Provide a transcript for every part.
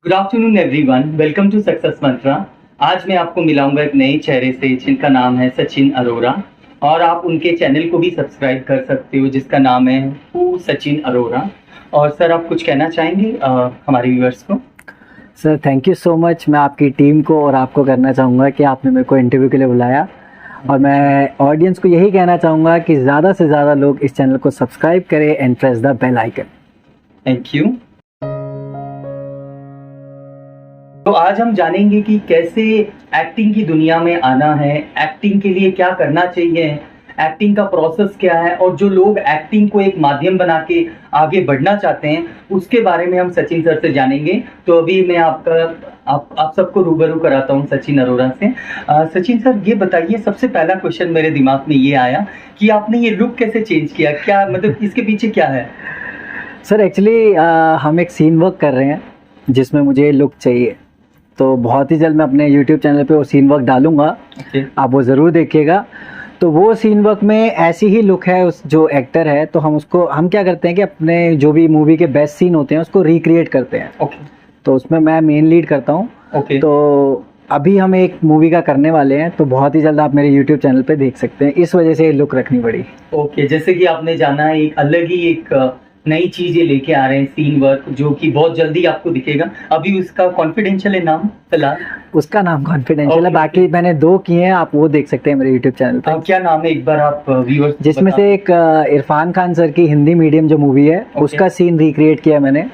Good afternoon everyone, welcome to Success Mantra. आज मैं आपको मिलाऊंगा एक नए चेहरे से जिनका नाम है सचिन अरोरा। और आप उनके चैनल को भी सब्सक्राइब कर सकते हो जिसका नाम है सचिन अरोरा। और सर, आप कुछ कहना चाहेंगे हमारे व्यूअर्स को? Sir thank you so much. मैं आपकी टीम को और आपको करना चाहूँगा कि आपने मेरे को इंटरव्यू के लिए बुलाया, और मैं ऑडियंस को यही कहना चाहूँगा कि ज़्यादा से ज़्यादा लोग इस चैनल को सब्सक्राइब करें and press the bell icon. Thank you. तो आज हम जानेंगे कि कैसे एक्टिंग की दुनिया में आना है, एक्टिंग के लिए क्या करना चाहिए, एक्टिंग का प्रोसेस क्या है, और जो लोग एक्टिंग को एक माध्यम बना के आगे बढ़ना चाहते हैं उसके बारे में हम सचिन सर से जानेंगे। तो अभी मैं आप सबको रूबरू कराता हूं सचिन अरोरा से। सचिन सर, ये बताइए, सबसे पहला क्वेश्चन मेरे दिमाग में ये आया कि आपने ये लुक कैसे चेंज किया? क्या मतलब इसके पीछे क्या है? सर एक्चुअली हम एक सीन वर्क कर रहे हैं जिसमें मुझे लुक चाहिए, तो बहुत ही जल्द मैं अपने YouTube चैनल पे वो सीन वर्क डालूंगा। आप वो ज़रूर देखिएगा। तो वो सीन वर्क में ऐसी ही लुक है उस जो एक्टर है, तो हम क्या करते हैं कि अपने जो भी मूवी के बेस्ट सीन होते हैं उसको रिक्रिएट करते हैं। तो उसमें मैं मेन लीड करता हूँ। तो अभी हम एक मूवी का करने वाले हैं, तो बहुत ही जल्द आप मेरे YouTube चैनल पे देख सकते हैं। इस वजह से ये लुक रखनी पड़ी। जैसे कि आपने जाना है, एक अलग ही एक नई चीज ये लेके आ रहे हैं, सीन वर्क, जो कि बहुत जल्दी आपको दिखेगा। अभी उसका कॉन्फिडेंशियल है नाम फिलहाल? उसका नाम कॉन्फिडेंशियल है। बाकी मैंने 2 किए हैं, आप वो देख सकते हैं मेरे YouTube चैनल पे। क्या नाम है, एक बार आप व्यूअर्स? जिसमें से एक इरफान खान सर की हिंदी मीडियम जो मूवी है उसका सीन रिक्रिएट किया मैंने,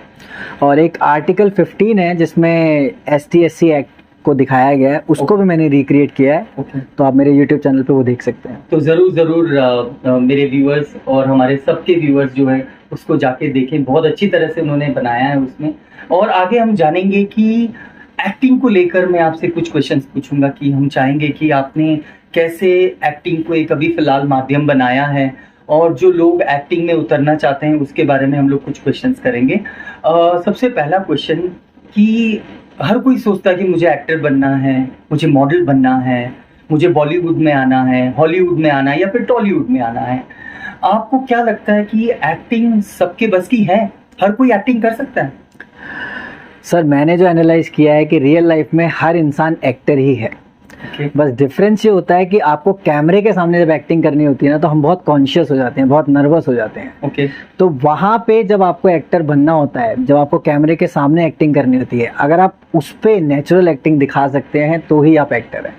और एक आर्टिकल 15 है जिसमें ST/SC एक्ट को दिखाया गया है, उसको भी मैंने रिक्रिएट किया है। तो आप मेरे YouTube चैनल पे वो देख सकते हैं। तो जरूर मेरे व्यूअर्स और हमारे सबके व्यूअर्स जो है उसको जाके देखें। बहुत अच्छी तरह से उन्होंने बनाया है उसमें। और आगे हम जानेंगे कि एक्टिंग को लेकर मैं आपसे कुछ क्वेश्चंस पूछूंगा कि हम चाहेंगे कि आपने कैसे एक्टिंग को एक अभी फिलहाल माध्यम बनाया है, और जो लोग एक्टिंग में उतरना चाहते हैं उसके बारे में हम लोग कुछ क्वेश्चंस करेंगे। सबसे पहला क्वेश्चन कि हर कोई सोचता है कि मुझे एक्टर बनना है, मुझे मॉडल बनना है, मुझे बॉलीवुड में आना है, हॉलीवुड में आना है, या फिर टॉलीवुड में आना है। आपको क्या लगता है कि एक्टिंग सबके बस की है? हर कोई एक्टिंग कर सकता है? सर मैंने जो एनालाइज किया है कि रियल लाइफ में हर इंसान एक्टर ही है। बस डिफरेंस ये होता है कि आपको कैमरे के सामने जब एक्टिंग करनी होती है ना, तो हम बहुत कॉन्शियस हो जाते हैं, बहुत नर्वस हो जाते हैं। तो वहाँ पे जब आपको एक्टर बनना होता है, जब आपको कैमरे के सामने एक्टिंग करनी होती है, अगर आप उस पे नेचुरल एक्टिंग दिखा सकते हैं तो ही आप एक्टर हैं।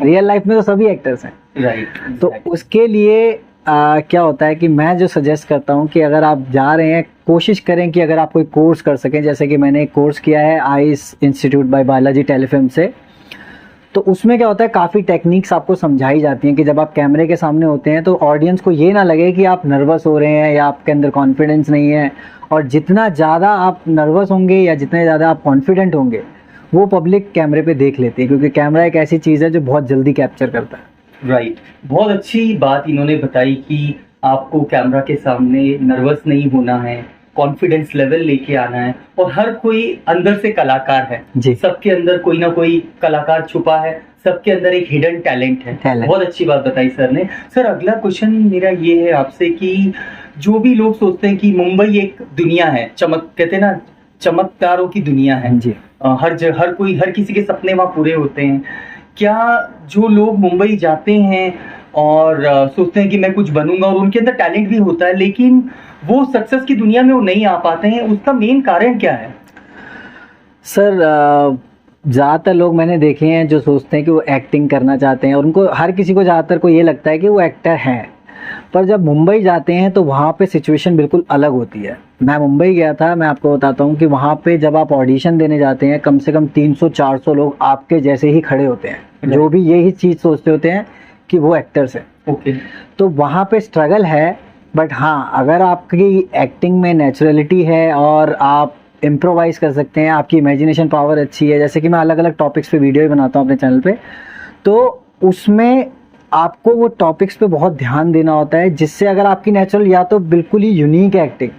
रियल लाइफ में तो सभी एक्टर्स हैं, राइट? तो उसके लिए क्या होता है कि मैं जो सजेस्ट करता हूँ कि अगर आप जा रहे हैं, कोशिश करें कि अगर आप कोई कोर्स कर सकें। जैसे कि मैंने एक कोर्स किया है ice institute by Balaji telefilm से। तो उसमें क्या होता है, काफ़ी टेक्निक्स आपको समझाई जाती हैं कि जब आप कैमरे के सामने होते हैं तो ऑडियंस को ये ना लगे कि आप नर्वस हो रहे हैं या आपके अंदर कॉन्फिडेंस नहीं है। और जितना ज़्यादा आप नर्वस होंगे या जितने ज़्यादा आप कॉन्फिडेंट होंगे, वो पब्लिक कैमरे पे देख लेती है, क्योंकि कैमरा एक ऐसी चीज़ है जो बहुत जल्दी कैप्चर करता है। राइट। बहुत अच्छी बात इन्होंने बताई कि आपको कैमरा के सामने नर्वस नहीं होना है, कॉन्फिडेंस लेवल लेके आना है। और हर कोई अंदर से कलाकार है जी। सबके अंदर कोई ना कोई कलाकार छुपा है, सबके अंदर एक हिडन टैलेंट है। बहुत अच्छी बात बताई सर ने। सर, अगला क्वेश्चन मेरा ये है आपसे कि जो भी लोग सोचते हैं कि मुंबई एक दुनिया है, कहते हैं ना, चमत्कारों की दुनिया है जी। हर किसी के सपने वहाँ पूरे होते हैं। क्या जो लोग मुंबई जाते हैं और सोचते हैं कि मैं कुछ बनूंगा, और उनके अंदर टैलेंट भी होता है, लेकिन वो सक्सेस की दुनिया में वो नहीं आ पाते हैं, उसका मेन कारण क्या है? सर ज़्यादातर लोग मैंने देखे हैं जो सोचते हैं कि वो एक्टिंग करना चाहते हैं, और उनको हर किसी को ज़्यादातर को ये लगता है कि वो एक्टर हैं। पर जब मुंबई जाते हैं तो वहाँ पे सिचुएशन बिल्कुल अलग होती है। मैं मुंबई गया था, मैं आपको बताता हूँ कि वहाँ पे जब आप ऑडिशन देने जाते हैं, कम से कम 300-400 लोग आपके जैसे ही खड़े होते हैं, जो भी यही चीज़ सोचते होते हैं कि वो एक्टर्स हैं। तो वहाँ पे स्ट्रगल है। बट हाँ, अगर आपकी एक्टिंग में नेचुरलिटी है और आप इम्प्रोवाइज़ कर सकते हैं, आपकी इमेजिनेशन पावर अच्छी है, जैसे कि मैं अलग अलग टॉपिक्स पे वीडियो भी बनाता हूँ अपने चैनल पे, तो उसमें आपको वो टॉपिक्स पे बहुत ध्यान देना होता है, जिससे अगर आपकी नेचुरल या तो बिल्कुल ही यूनिक एक्टिंग,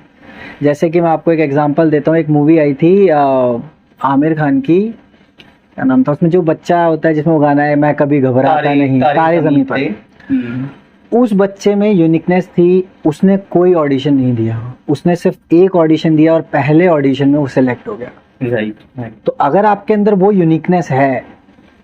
जैसे कि मैं आपको एक एग्जांपल देता हूँ। एक मूवी आई थी आमिर खान की, क्या नाम था उसमें, जो बच्चा होता है जिसमें वो गाना है, मैं कभी घबराता नहीं, तारे ज़मीं पर। उस बच्चे में यूनिकनेस थी। उसने कोई ऑडिशन नहीं दिया, उसने सिर्फ एक ऑडिशन दिया और पहले ऑडिशन में वो सिलेक्ट हो गया। राइट। तो अगर आपके अंदर वो यूनिकनेस है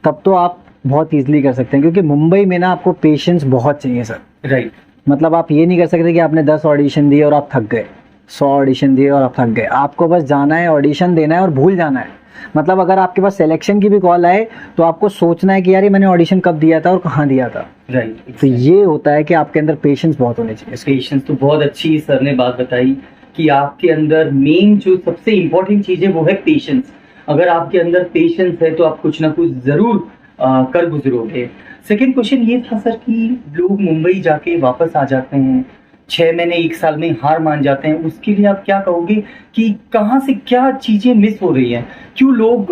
तब तो आप बहुत इजीली कर सकते हैं, क्योंकि मुंबई में ना आपको पेशेंस बहुत चाहिए सर। राइट। मतलब आप ये नहीं कर सकते कि आपने 10 ऑडिशन दिए और आप थक गए, 100 ऑडिशन दिए और आप थक गए। आपको बस जाना है, ऑडिशन देना है और भूल जाना है। मतलब अगर आपके पास सिलेक्शन की भी कॉल आए तो आपको सोचना है कि यार ये मैंने ऑडिशन कब दिया था और कहाँ दिया था। राइट। तो ये होता है कि आपके अंदर पेशेंस बहुत होने चाहिए। पेशेंस तो बहुत अच्छी सर ने बात बताई कि आपके अंदर मेन जो सबसे इम्पोर्टेंट चीज है वो है पेशेंस। अगर आपके अंदर पेशेंस है तो आप कुछ ना कुछ जरूर कर गुजरोगे। सेकंड क्वेश्चन ये था सर कि लोग मुंबई जाके वापस आ जाते हैं, 6 महीने 1 साल में हार मान जाते हैं, उसके लिए आप क्या कहोगे कि कहाँ से क्या चीजें मिस हो रही हैं, क्यों लोग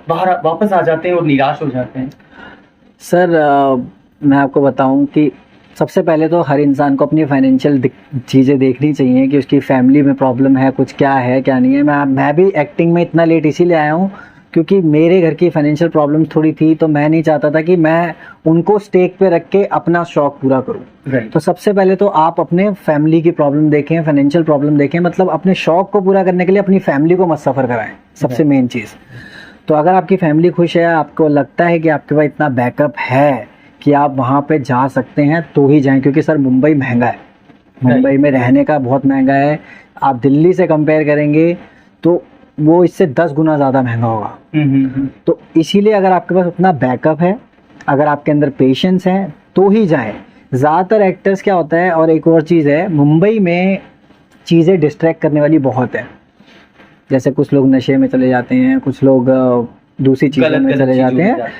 बाहर वापस आ जाते हैं और निराश हो जाते हैं? सर मैं आपको बताऊं कि सबसे पहले तो हर इंसान को अपनी फाइनेंशियल चीज़ें देखनी चाहिए कि उसकी फैमिली में प्रॉब्लम है, कुछ क्या है क्या नहीं है। मैं भी एक्टिंग में इतना लेट इसीलिए आया हूँ क्योंकि मेरे घर की फाइनेंशियल प्रॉब्लम थोड़ी थी, तो मैं नहीं चाहता था कि मैं उनको स्टेक पे रख के अपना शौक पूरा करूँ। तो सबसे पहले तो आप अपने फैमिली की प्रॉब्लम देखें, फाइनेंशियल प्रॉब्लम देखें। मतलब अपने शौक को पूरा करने के लिए अपनी फैमिली को मत सफ़र कराएं, सबसे मेन चीज़। तो अगर आपकी फैमिली खुश है, आपको लगता है कि आपके पास इतना बैकअप है कि आप वहाँ पे जा सकते हैं तो ही जाएं, क्योंकि सर मुंबई महंगा है, मुंबई में रहने का बहुत महंगा है। आप दिल्ली से कंपेयर करेंगे तो वो इससे 10 गुना ज़्यादा महंगा होगा। तो इसीलिए अगर आपके पास उतना बैकअप है, अगर आपके अंदर पेशेंस है तो ही जाएं। ज़्यादातर एक्टर्स क्या होता है, और एक और चीज़ है, मुंबई में चीज़ें डिस्ट्रैक्ट करने वाली बहुत है। जैसे कुछ लोग नशे में चले जाते हैं, कुछ लोग दूसरी चीज़ों में चले जाते हैं,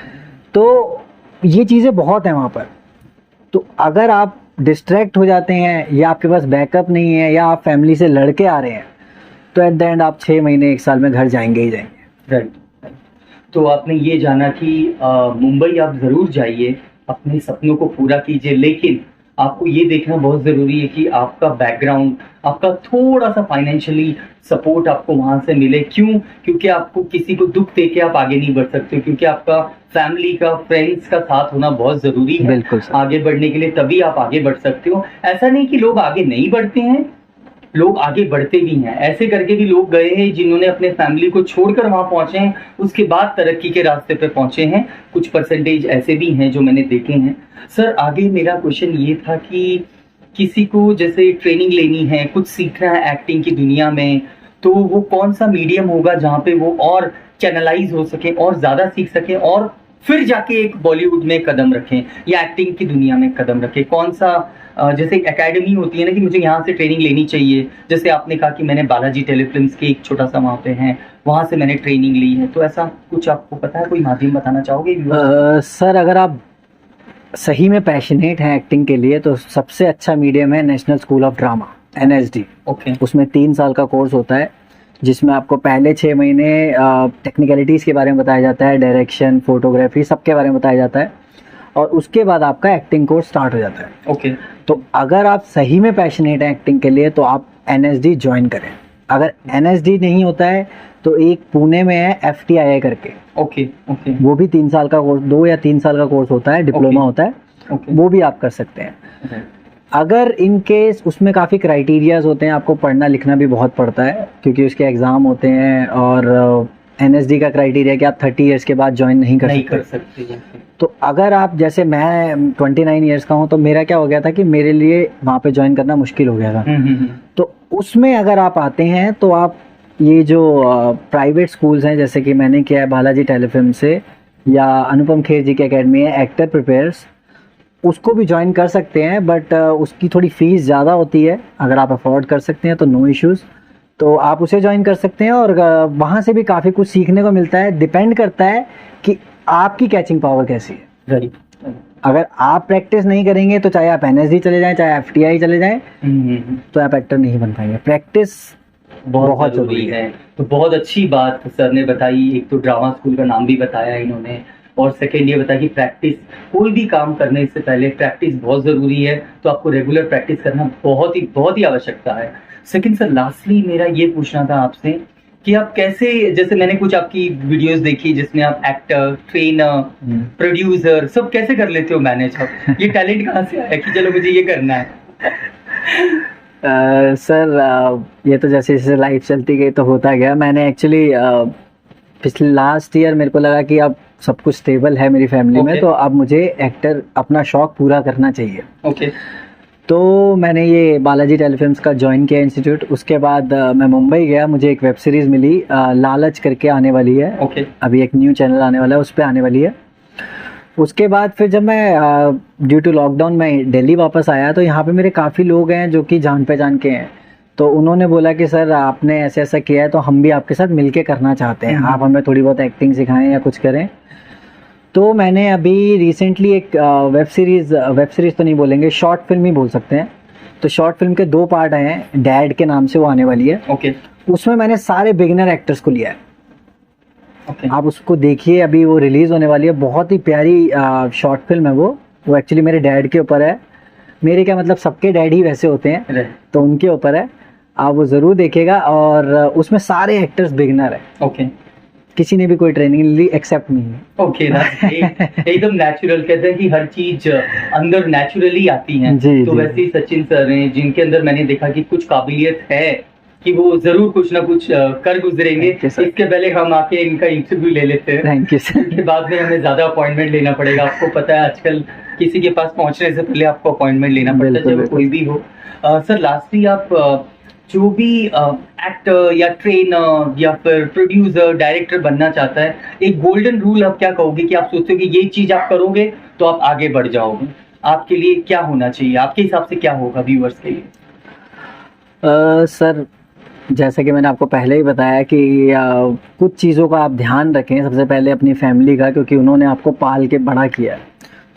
तो ये चीज़ें बहुत हैं वहाँ पर। तो अगर आप डिस्ट्रैक्ट हो जाते हैं या आपके पास बैकअप नहीं है या आप फैमिली से लड़के आ रहे हैं तो एट द एंड आप 6 महीने 1 साल में घर जाएंगे ही जाएंगे। राइट। तो आपने ये जाना कि मुंबई आप ज़रूर जाइए, अपने सपनों को पूरा कीजिए, लेकिन आपको ये देखना बहुत ज़रूरी है कि आपका बैकग्राउंड, आपका थोड़ा सा फाइनेंशियली सपोर्ट आपको वहाँ से मिले। क्यों? क्योंकि आपको किसी को दुख दे के आप आगे नहीं बढ़ सकते, क्योंकि आपका फैमिली का, फ्रेंड्स का साथ होना बहुत ज़रूरी है बिल्कुल सर। आगे बढ़ने के लिए, तभी आप आगे बढ़ सकते हो। ऐसा नहीं कि लोग आगे नहीं बढ़ते हैं, लोग आगे बढ़ते भी हैं। ऐसे करके भी लोग गए हैं जिन्होंने अपने फैमिली को छोड़कर वहां पहुंचे हैं, उसके बाद तरक्की के रास्ते पे पहुंचे हैं। कुछ परसेंटेज ऐसे भी हैं जो मैंने देखे हैं। सर आगे मेरा क्वेश्चन ये था कि किसी को जैसे ट्रेनिंग लेनी है, कुछ सीखना है एक्टिंग की दुनिया में, तो वो कौन सा मीडियम होगा जहाँ पे वो और चैनलाइज हो सके और ज्यादा सीख सके और फिर जाके एक बॉलीवुड में कदम रखें या एक्टिंग की दुनिया में कदम रखें? कौन सा जैसे एकेडमी होती है ना कि मुझे यहाँ से ट्रेनिंग लेनी चाहिए, जैसे आपने कहा कि मैंने बालाजी टेलीफिल्म्स के एक छोटा सा वहाँ पे हैं, वहाँ से मैंने ट्रेनिंग ली है, तो ऐसा कुछ आपको पता है, कोई माध्यम बताना चाहोगे? सर अगर आप सही में पैशनेट हैं एक्टिंग के लिए तो सबसे अच्छा मीडियम है national school of drama, NSD। Okay. उसमें 3 साल का कोर्स होता है जिसमें आपको पहले 6 महीने टेक्निकलिटीज़ के बारे में बताया जाता है, डायरेक्शन, फोटोग्राफी, सबके बारे में बताया जाता है, और उसके बाद आपका एक्टिंग कोर्स स्टार्ट हो जाता है। ओके। तो अगर आप सही में पैशनेट हैं एक्टिंग के लिए तो आप NSD ज्वाइन करें। अगर NSD नहीं होता है तो एक पुणे में है FTII करके। ओके। ओके। वो भी 3 साल का कोर्स, 2 या 3 साल का कोर्स होता है, डिप्लोमा होता है। ओके। वो भी आप कर सकते हैं। अगर इन केस उसमें काफ़ी क्राइटेरियाज होते हैं, आपको पढ़ना लिखना भी बहुत पड़ता है क्योंकि उसके एग्ज़ाम होते हैं, और NSD का क्राइटेरिया कि आप 30 इयर्स के बाद ज्वाइन नहीं कर सकते। तो अगर आप, जैसे मैं 29 इयर्स का हूँ, तो मेरा क्या हो गया था कि मेरे लिए वहाँ पे ज्वाइन करना मुश्किल हो गया था। तो उसमें अगर आप आते हैं तो आप ये जो प्राइवेट स्कूल्स हैं, जैसे कि मैंने किया है बालाजी टेलीफिल्म से, या अनुपम खेर जी की अकेडमी है एक्टर प्रिपेयर्स, उसको भी ज्वाइन कर सकते हैं। बट उसकी थोड़ी फीस ज़्यादा होती है। अगर आप अफोर्ड कर सकते हैं तो नो इश्यूज़, तो आप उसे ज्वाइन कर सकते हैं, और वहाँ से भी काफ़ी कुछ सीखने को मिलता है। डिपेंड करता है कि आपकी कैचिंग पावर कैसी है। राइट। अगर आप प्रैक्टिस नहीं करेंगे तो चाहे आप NSD चले जाएं, चाहे FTI चले जाएं, तो आप एक्टर नहीं बन पाएंगे। प्रैक्टिस बहुत जरूरी है। तो बहुत अच्छी बात सर ने बताई। एक तो ड्रामा स्कूल का नाम भी बताया इन्होंने, और सेकेंड ये बताया कि प्रैक्टिस, कोई भी काम करने से पहले प्रैक्टिस बहुत ज़रूरी है, तो आपको रेगुलर प्रैक्टिस करना बहुत ही आवश्यकता है। सेकेंड सर, लास्टली मेरा ये पूछना था आपसे कि आप कैसे, जैसे मैंने कुछ आपकी वीडियोस देखी जिसमें आप एक्टर, ट्रेनर, प्रोड्यूसर सब कैसे कर लेते हो मैनेज? आप ये टैलेंट कहाँ से आया कि चलो मुझे ये करना है? सर ये तो जैसे जैसे लाइफ चलती गई तो होता गया। मैंने एक्चुअली पिछले लास्ट ईयर मेरे को लगा कि अब सब कुछ स्टेबल है मेरी फैमिली में, Okay. तो अब मुझे एक्टर अपना शौक पूरा करना चाहिए। ओके तो मैंने ये बालाजी टेलीफिल्म्स का ज्वाइन किया इंस्टीट्यूट। उसके बाद मैं मुंबई गया, मुझे एक वेब सीरीज़ मिली लालच करके आने वाली है, ओके अभी एक न्यू चैनल आने वाला है, उस पर आने वाली है। उसके बाद फिर जब मैं ड्यू टू लॉकडाउन में दिल्ली वापस आया तो यहाँ पे मेरे काफ़ी लोग हैं जो कि जान पहचान के हैं, तो उन्होंने बोला कि सर आपने ऐसे ऐसा किया है तो हम भी आपके साथ मिलके करना चाहते हैं, आप हमें थोड़ी बहुत एक्टिंग सिखाएं या कुछ करें। तो मैंने अभी रिसेंटली एक वेब सीरीज़ तो नहीं बोलेंगे, शॉर्ट फिल्म ही बोल सकते हैं। तो शॉर्ट फिल्म के 2 पार्ट आए हैं, डैड के नाम से वो आने वाली है। ओके उसमें मैंने सारे बिगिनर एक्टर्स को लिया है, ओके आप उसको देखिए, अभी वो रिलीज होने वाली है। बहुत ही प्यारी शॉर्ट फिल्म है वो एक्चुअली मेरे डैड के ऊपर है। मेरे क्या मतलब सबके डैड ही वैसे होते हैं, राइट तो उनके ऊपर है, आप वो ज़रूर देखिएगा। और उसमें सारे एक्टर्स बिगिनर है, ओके किसी ने भी कोई ट्रेनिंग ली एक्सेप्ट नहीं है। ओके एकदम नेचुरल। कहते हैं कि हर चीज अंदर नेचुरली आती है। जी, तो जी, वैसे ही सचिन सर हैं जिनके अंदर मैंने देखा कि कुछ काबिलियत है कि वो जरूर कुछ ना कुछ कर गुजरेंगे। Thank you, sir. इसके पहले हम आके इनका इंटरव्यू ले लेते हैं, थैंक यू सर। इसके बाद में हमें ज्यादा अपॉइंटमेंट लेना पड़ेगा। आपको पता है आजकल किसी के पास पहुंचने से पहले आपको अपॉइंटमेंट लेना पड़ता है, बिल्कुल, चाहे वो बिल्कुल। कोई भी हो। सर लास्टली आप जो भी एक्टर या ट्रेनर या फिर प्रोड्यूसर डायरेक्टर बनना चाहता है, एक गोल्डन रूल आप क्या कहोगे कि आप सोचते हो कि ये चीज आप करोगे तो आप आगे बढ़ जाओगे, आपके लिए क्या होना चाहिए, आपके हिसाब से क्या होगा व्यूअर्स के लिए? सर जैसा कि मैंने आपको पहले ही बताया कि कुछ चीज़ों का आप ध्यान रखें, सबसे पहले अपनी फैमिली का, क्योंकि उन्होंने आपको पाल के बड़ा किया है,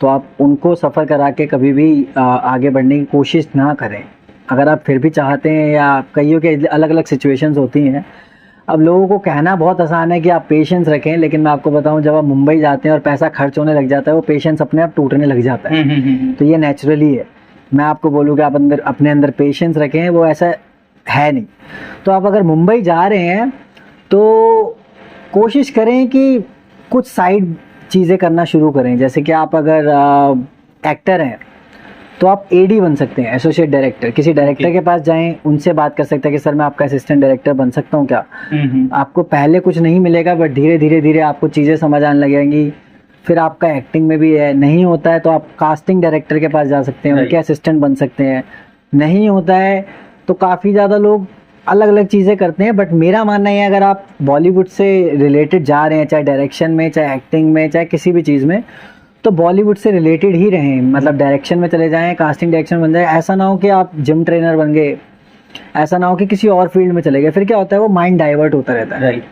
तो आप उनको सफ़र करा के कभी भी आगे बढ़ने की कोशिश ना करें। अगर आप फिर भी चाहते हैं, या कईयों के अलग अलग सिचुएशंस होती हैं, अब लोगों को कहना बहुत आसान है कि आप पेशेंस रखें, लेकिन मैं आपको बताऊं जब आप मुंबई जाते हैं और पैसा खर्च होने लग जाता है, वो पेशेंस अपने आप टूटने लग जाता है। तो ये नेचुरली है, मैं आपको बोलूँ कि आप अपने अंदर पेशेंस रखें, वो ऐसा है नहीं। तो आप अगर मुंबई जा रहे हैं तो कोशिश करें कि कुछ साइड चीज़ें करना शुरू करें। जैसे कि आप अगर एक्टर हैं तो आप एडी बन सकते हैं, एसोसिएट डायरेक्टर, किसी डायरेक्टर के पास जाएं, उनसे बात कर सकते हैं कि सर मैं आपका असिस्टेंट डायरेक्टर बन सकता हूं क्या। आपको पहले कुछ नहीं मिलेगा, बट धीरे धीरे धीरे आपको चीज़ें समझ आने लगेंगी। फिर आपका एक्टिंग में भी है, नहीं होता है तो आप कास्टिंग डायरेक्टर के पास जा सकते हैं, उनके असिस्टेंट बन सकते हैं। नहीं होता है तो काफ़ी ज़्यादा लोग अलग अलग चीज़ें करते हैं, बट मेरा मानना है अगर आप बॉलीवुड से रिलेटेड जा रहे हैं, चाहे डायरेक्शन में, चाहे एक्टिंग में, चाहे किसी भी चीज़ में, तो बॉलीवुड से रिलेटेड ही रहें। मतलब डायरेक्शन में चले जाएं, कास्टिंग डायरेक्शन बन जाए। ऐसा ना हो कि आप जिम ट्रेनर बन गए, ऐसा ना हो कि किसी और फील्ड में चले गए, फिर क्या होता है वो माइंड डाइवर्ट होता रहता है। राइट,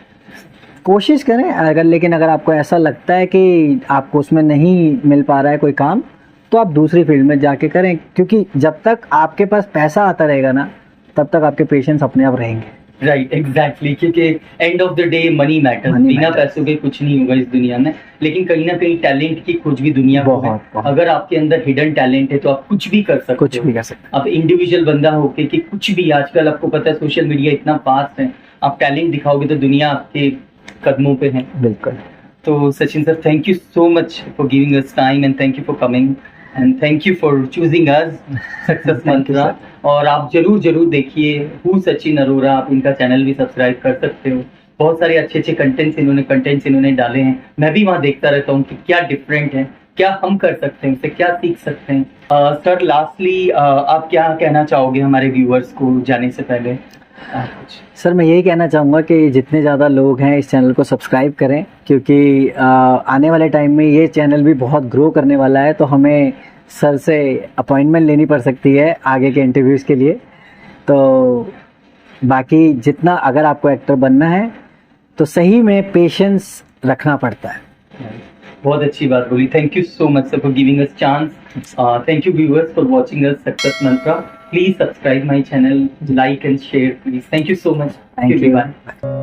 कोशिश करें लेकिन अगर आपको ऐसा लगता है कि आपको उसमें नहीं मिल पा रहा है कोई काम, तो आप दूसरी फील्ड में जाके करें, क्योंकि जब तक आपके पास पैसा आता रहेगा ना, तब तक आपके पेशेंस अपने आप रहेंगे। राइट, एग्जैक्टली, क्योंकि end of the day money matters. बिना पैसों के कुछ नहीं होगा इस दुनिया में, लेकिन कहीं ना कहीं टैलेंट की खोज भी दुनिया को है। अगर आपके अंदर हिडन टैलेंट है तो आप कुछ भी कर सकते हो, कुछ भी कर सकते आप इंडिविजुअल बंदा होके कि कुछ भी। आजकल आपको पता है सोशल मीडिया इतना फास्ट है, आप टैलेंट दिखाओगे तो दुनिया आपके कदमों पे है। बिल्कुल। तो Sachin sir, thank you so much for giving us time and thank you for coming and thank you for choosing us Success Mantra. और आप जरूर देखिए हु सचिन अरोरा, आप इनका चैनल भी सब्सक्राइब कर सकते हो। बहुत सारे अच्छे कंटेंट्स इन्होंने डाले हैं, मैं भी वहाँ देखता रहता हूँ कि क्या डिफरेंट है, क्या हम कर सकते हैं, उससे क्या सीख सकते हैं। सर लास्टली आप क्या कहना चाहोगे हमारे व्यूअर्स को जाने से पहले? सर मैं यही कहना चाहूँगा कि जितने ज़्यादा लोग हैं इस चैनल को सब्सक्राइब करें, क्योंकि आने वाले टाइम में ये चैनल भी बहुत ग्रो करने वाला है, तो हमें सर से अपॉइंटमेंट लेनी पड़ सकती है आगे के इंटरव्यूज़ के लिए। तो बाकी जितना अगर आपको एक्टर बनना है तो सही में पेशेंस रखना पड़ता है। बहुत अच्छी बात बोली। Thank you so much sir for giving us chance. Thank you viewers for watching us Success Mantra. Please subscribe my channel, like and share please. Thank you so much. Thank you.